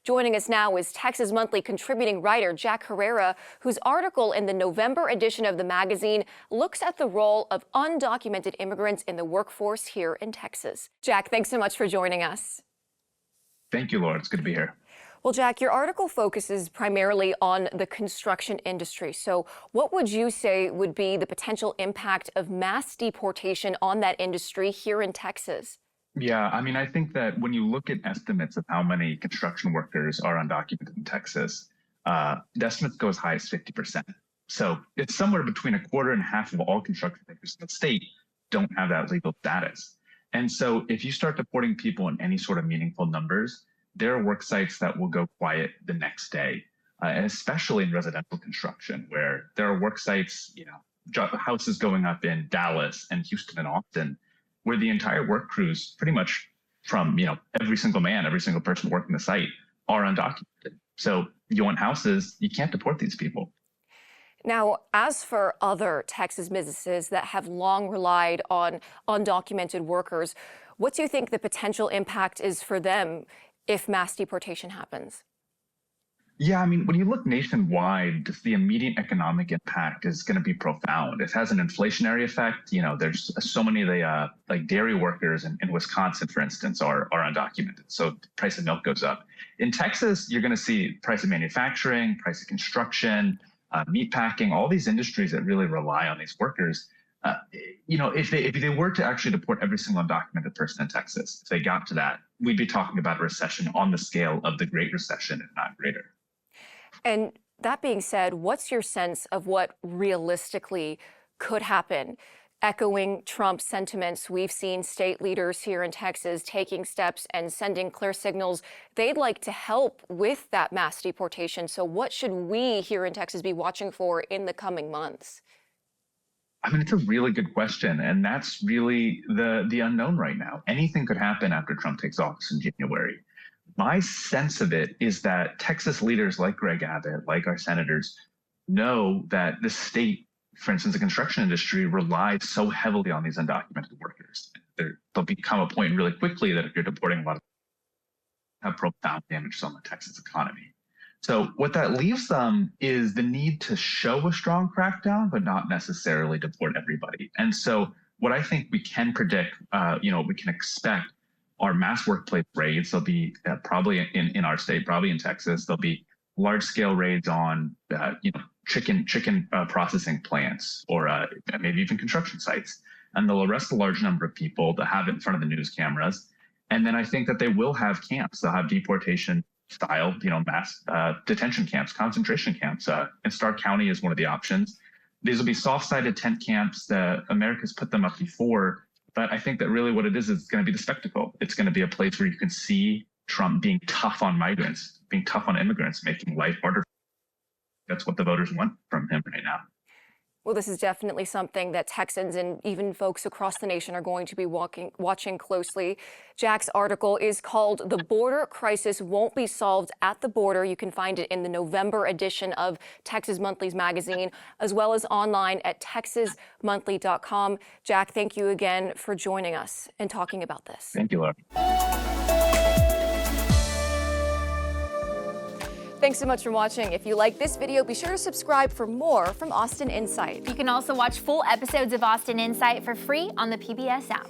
Joining us now is Texas Monthly contributing writer Jack Herrera, whose article in the November edition of the magazine looks at the role of undocumented immigrants in the workforce here in Texas. Jack, thanks so much for joining us. Thank you, Laura. It's good to be here. Well, Jack, your article focuses primarily on the construction industry. So what would you say would be the potential impact of mass deportation on that industry here in Texas? Yeah, I think that when you look at estimates of how many construction workers are undocumented in Texas, the estimates go as high as 50%. So it's somewhere between a quarter and half of all construction workers in the state don't have that legal status. And so if you start deporting people in any sort of meaningful numbers, there are work sites that will go quiet the next day, and especially in residential construction, where there are work sites, houses going up in Dallas and Houston and Austin, where the entire work crews, pretty much from every single man, every single person working the site, are undocumented. So you want houses, you can't deport these people. Now, as for other Texas businesses that have long relied on undocumented workers, what do you think the potential impact is for them if mass deportation happens? Yeah, when you look nationwide, just the immediate economic impact is going to be profound. It has an inflationary effect. There's so many of the like dairy workers in Wisconsin, for instance, are undocumented. So the price of milk goes up. In Texas, you're going to see price of manufacturing, price of construction, meat packing, all these industries that really rely on these workers. If they were to actually deport every single undocumented person in Texas, if they got to that, we'd be talking about a recession on the scale of the Great Recession, if not greater. And that being said, what's your sense of what realistically could happen? Echoing Trump's sentiments, we've seen state leaders here in Texas taking steps and sending clear signals they'd like to help with that mass deportation. So what should we here in Texas be watching for in the coming months? It's a really good question, and that's really the unknown right now. Anything could happen after Trump takes office in January. My sense of it is that Texas leaders like Greg Abbott, like our senators, know that the state, for instance, the construction industry, relies so heavily on these undocumented workers. There'll become a point really quickly that if you're deporting a lot of have profound damage on the Texas economy. So what that leaves them is the need to show a strong crackdown, but not necessarily deport everybody. And so what I think we can predict, we can expect are mass workplace raids. There'll be probably in our state, probably in Texas, there'll be large scale raids on, chicken processing plants or maybe even construction sites. And they'll arrest a large number of people to have it in front of the news cameras. And then I think that they will have camps. They'll have deportation style, mass detention camps, concentration camps. And Stark County is one of the options. These will be soft-sided tent camps. America's put them up before. But I think that really what it is going to be the spectacle. It's going to be a place where you can see Trump being tough on migrants, being tough on immigrants, making life harder. That's what the voters want from him right now. Well, this is definitely something that Texans and even folks across the nation are going to be watching closely. Jack's article is called "The Border Crisis Won't Be Solved at the Border." You can find it in the November edition of Texas Monthly's magazine, as well as online at texasmonthly.com. Jack, thank you again for joining us and talking about this. Thank you, Laura. Thanks so much for watching. If you like this video, be sure to subscribe for more from Austin Insight. You can also watch full episodes of Austin Insight for free on the PBS app.